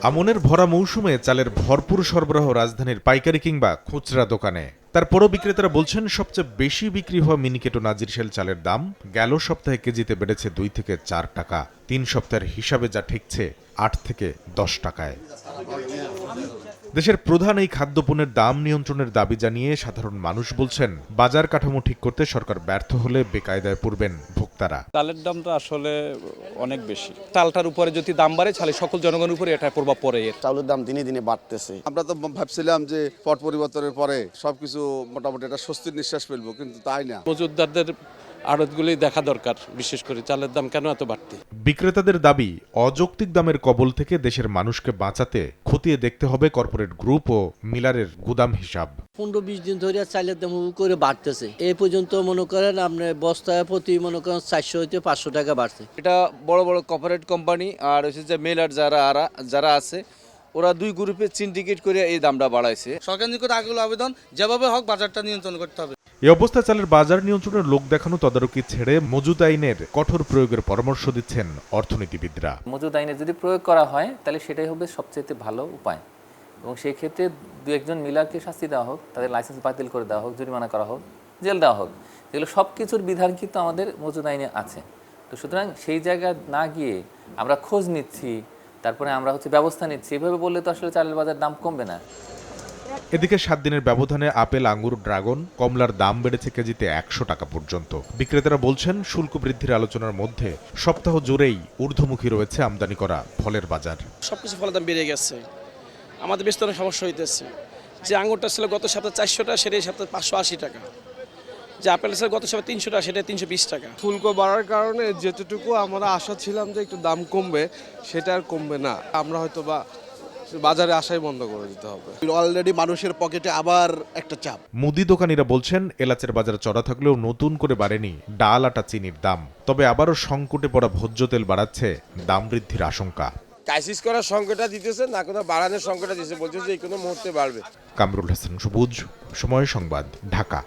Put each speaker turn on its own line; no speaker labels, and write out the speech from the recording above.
আমনের ভরা মৌসুমে চালের ভরপুর সরবরাহ রাজধানীর পাইকারি কিংবা খুচরা দোকানে। তারপরও বিক্রেতারা বলছেন সবচেয়ে বেশি বিক্রি হওয়া মিনিকেট ও নাজিরশাইল চালের দাম গেল সপ্তাহে কেজিতে বেড়েছে 2 থেকে 4 টাকা। 3 সপ্তাহের হিসাবে যা ঠেকছে 8 থেকে 10 টাকায়। দেশের প্রধান এই খাদ্যপণ্যের দাম নিয়ন্ত্রণের দাবি জানিয়ে সাধারণ মানুষ বলছেন, বাজার কাঠামো ঠিক করতে সরকার ব্যর্থ হলে বেকায়দায় পড়বেন ভোক্তারা।
চালের দামটা আসলে অনেক বেশি। চালটার উপরে যদি দাম বাড়ে তাহলে সকল জনগণের উপরে এটা প্রভাব পড়ে।
চাউলের দাম দিনে দিনে বাড়তেছে।
আমরা তো ভাবছিলাম যে পট পরিবর্তনের পরে সবকিছু মোটামুটি একটা স্বস্তির নিঃশ্বাস ফেলবো, কিন্তু তাই না।
মজুতদারদের আড়তগুলি দেখা দরকার, বিশেষ করে চালের দাম কেন এত বাড়তি।
বিক্রেতাদের দাবি, অযৌক্তিক দামের কবল থেকে দেশের মানুষকে বাঁচাতে খতিয়ে দেখতে হবে কর্পোরেট গ্রুপ ও মিলারের গুদাম হিসাব।
15-20 দিন ধরে চালের দাম করে বাড়তেছে। এই পর্যন্ত মনে করেন আপনি বস্তায় প্রতি মনে করেন 400 হইতে 500 টাকা বাড়ছে।
এটা বড় বড় কর্পোরেট কোম্পানি আর হচ্ছে যে মিলার যারা আছে, ওরা দুই গ্রুপে সিন্ডিকেট করে এই দামটা বাড়াইছে।
সরকার নিকট আগুলো আবেদন, যেভাবে হোক বাজারটা নিয়ন্ত্রণ করতে হবে।
এই অবস্থায় চালের বাজার নিয়ন্ত্রণের লোক দেখানো তদারকি ছেড়ে মজুদ আইনের কঠোর প্রয়োগের পরামর্শ দিচ্ছেন অর্থনীতিবিদরা।
মজুদ আইনে যদি প্রয়োগ করা হয় তাহলে সেটাই হবে সবচেয়ে ভালো উপায়, এবং সেই ক্ষেত্রে দু একজন মিলারকে শাস্তি দেওয়া হোক, তাদের লাইসেন্স বাতিল করে দেওয়া হোক, জরিমানা করা হোক, জেল দেওয়া হোক। যেগুলো সব কিছুর বিধান কিন্তু আমাদের মজুদ আইনে আছে। তো সুতরাং সেই জায়গায় না গিয়ে আমরা খোঁজ নিচ্ছি, তারপরে আমরা ব্যবস্থা নিচ্ছি, এভাবে বললে তো আসলে চালের বাজার দাম কমবে না।
এদিকে 7 দিনের ব্যবধানে আপেল, আঙ্গুর, ড্রাগন, কমলার দাম বেড়েছে কেজিতে 100 টাকা পর্যন্ত। বিক্রেতারা বলছেন, শুল্ক বৃদ্ধির আলোচনার মধ্যে সপ্তাহ জুড়েই ঊর্ধ্বমুখী রয়েছে আমদানি করা ফলের বাজার।
সবকিছু ফলের দাম বেড়ে গেছে, আমাদের বেশ অনেক সমস্যা হইতেছে। যে আঙ্গুরটা ছিল গত সপ্তাহে 400 টাকা, সেটা এই সপ্তাহে 580 টাকা। যে আপেল ছিল গত সপ্তাহে 300 টাকা, সেটা 320 টাকা।
শুল্ক বাড়ার কারণে যেটুকু আমরা আশা ছিলাম যে একটু দাম কমবে, সেটা আর কমবে না। আমরা হয়তো বা বাজারে আসাই বন্ধ করে দিতে হবে।
অলরেডি মানুষের পকেটে আবার একটা চাপ।
মুদি দোকানিরা বলছেন, এলাচের বাজার চড়া থাকলেও নতুন করে বাড়েনি ডাল, আটা, চিনির দাম। তবে আবারও সংকটে পড়া ভোজ্য তেল বাড়াচ্ছে দাম বৃদ্ধির আশঙ্কা।
ক্রাইসিস করার সংকটটা দিতেছে না, কোনো বাড়ানোর সংকটটা দিতেছে, বলছে যে এই কোনো মুহূর্তে বাড়বে।
কামরুল হাসান সবুজ, সময় সংবাদ, ঢাকা।